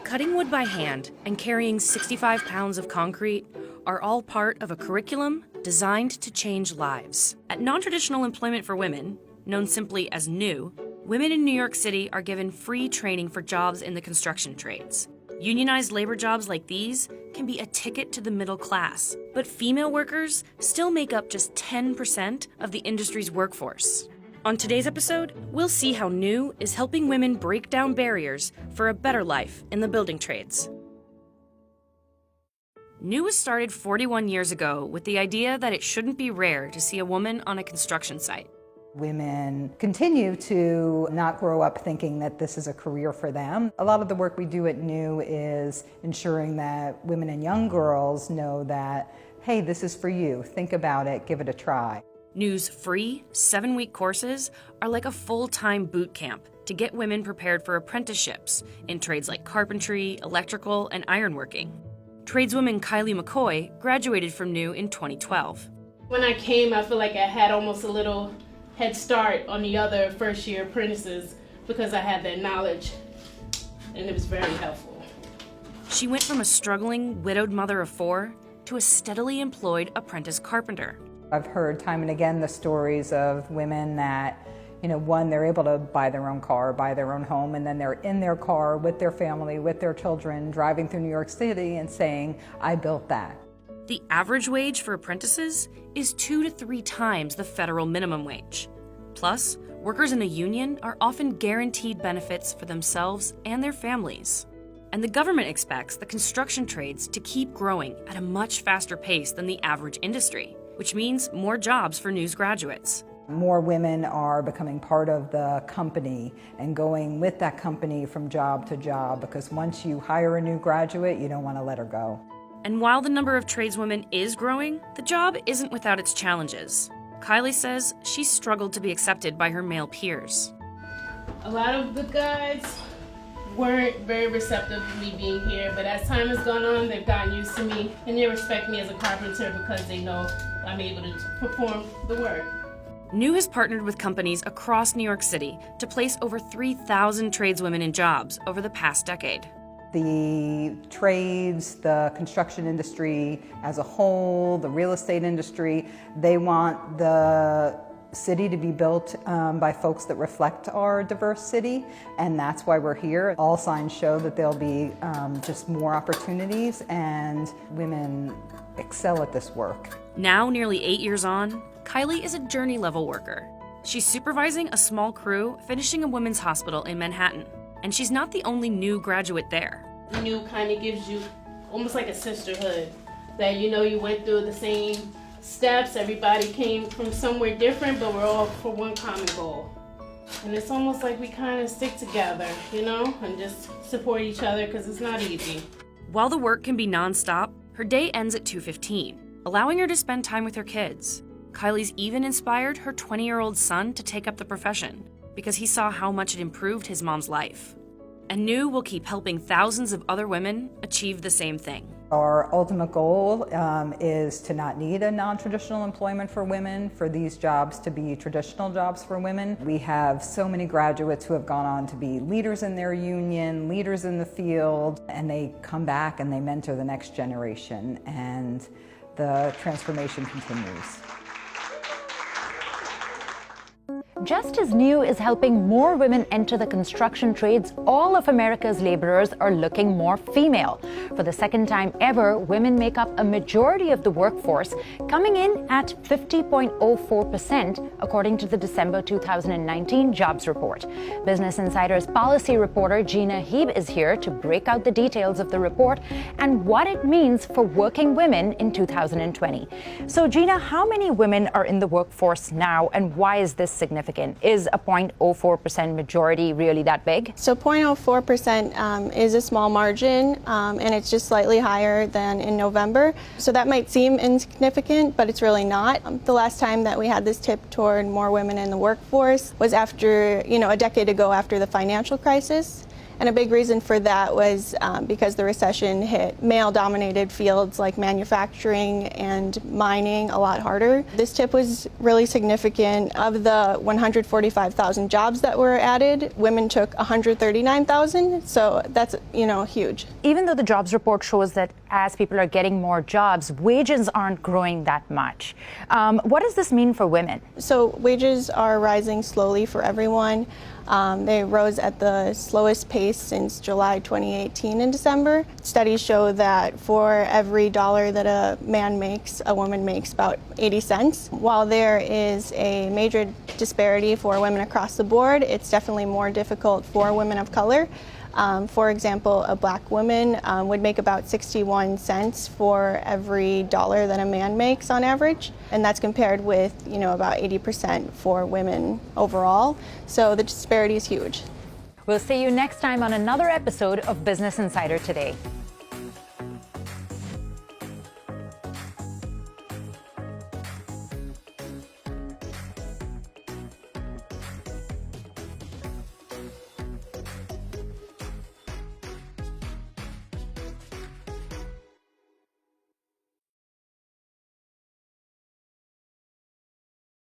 Cutting wood by hand and carrying 65 pounds of concrete are all part of a curriculum designed to change lives. At Non-Traditional Employment for Women, known simply as NEW, women in New York City are given free training for jobs in the construction trades. Unionized labor jobs like these can be a ticket to the middle class, but female workers still make up just 10% of the industry's workforce. On today's episode, we'll see how NEW is helping women break down barriers for a better life in the building trades. NEW was started 41 years ago with the idea that it shouldn't be rare to see a woman on a construction site. Women continue to not grow up thinking that this is a career for them. A lot of the work we do at NEW is ensuring that women and young girls know that, hey, this is for you. Think about it, give it a try. NEW's free 7-week courses are like a full-time boot camp to get women prepared for apprenticeships in trades like carpentry, electrical, and ironworking. Tradeswoman Kylie McCoy graduated from NEW in 2012. When I came, I feel like I had almost a little head start on the other first-year apprentices because I had that knowledge, and it was very helpful. She went from a struggling, widowed mother of 4 to a steadily employed apprentice carpenter. I've heard time and again the stories of women that, one, they're able to buy their own car, buy their own home, and then they're in their car with their family, with their children, driving through New York City and saying, I built that. The average wage for apprentices is 2 to 3 times the federal minimum wage. Plus, workers in a union are often guaranteed benefits for themselves and their families. And the government expects the construction trades to keep growing at a much faster pace than the average industry, which means more jobs for NEW's graduates. More women are becoming part of the company and going with that company from job to job, because once you hire a new graduate, you don't want to let her go. And while the number of tradeswomen is growing, the job isn't without its challenges. Kylie says she struggled to be accepted by her male peers. A lot of the guys weren't very receptive to me being here, but as time has gone on, they've gotten used to me, and they respect me as a carpenter because they know I'm able to perform the work. NEW has partnered with companies across New York City to place over 3,000 tradeswomen in jobs over the past decade. The trades, the construction industry as a whole, the real estate industry, they want the city to be built by folks that reflect our diverse city, and that's why we're here. All signs show that there'll be just more opportunities, and women excel at this work. Now, nearly 8 years on, Kylie is a journey-level worker. She's supervising a small crew finishing a women's hospital in Manhattan, and she's not the only NEW graduate there. NEW kind of gives you almost like a sisterhood, that you went through the same steps, everybody came from somewhere different, but we're all for one common goal. And it's almost like we kind of stick together, and just support each other, because it's not easy. While the work can be nonstop, her day ends at 2:15, allowing her to spend time with her kids. Kylie's even inspired her 20-year-old son to take up the profession because he saw how much it improved his mom's life. And NEW will keep helping thousands of other women achieve the same thing. Our ultimate goal is to not need a non-traditional employment for women, for these jobs to be traditional jobs for women. We have so many graduates who have gone on to be leaders in their union, leaders in the field, and they come back and they mentor the next generation, and the transformation continues. Just as NEW is helping more women enter the construction trades, all of America's laborers are looking more female. For the second time ever, women make up a majority of the workforce, coming in at 50.04%, according to the December 2019 jobs report. Business Insider's policy reporter Gina Heeb is here to break out the details of the report and what it means for working women in 2020. So Gina, how many women are in the workforce now, and why is this significant? Is a 0.04% majority really that big? So 0.04% is a small margin, and it's just slightly higher than in November. So that might seem insignificant, but it's really not. The last time that we had this tip toward more women in the workforce was after, a decade ago after the financial crisis. And a big reason for that was because the recession hit male-dominated fields like manufacturing and mining a lot harder. This tip was really significant. Of the 145,000 jobs that were added, women took 139,000, so that's, huge. Even though the jobs report shows that as people are getting more jobs, wages aren't growing that much. What does this mean for women? So wages are rising slowly for everyone. They rose at the slowest pace since July 2018 in December. Studies show that for every dollar that a man makes, a woman makes about 80 cents. While there is a major disparity for women across the board, it's definitely more difficult for women of color. For example, a black woman would make about 61 cents for every dollar that a man makes on average, and that's compared with, about 80% for women overall. So the disparity is huge. We'll see you next time on another episode of Business Insider Today.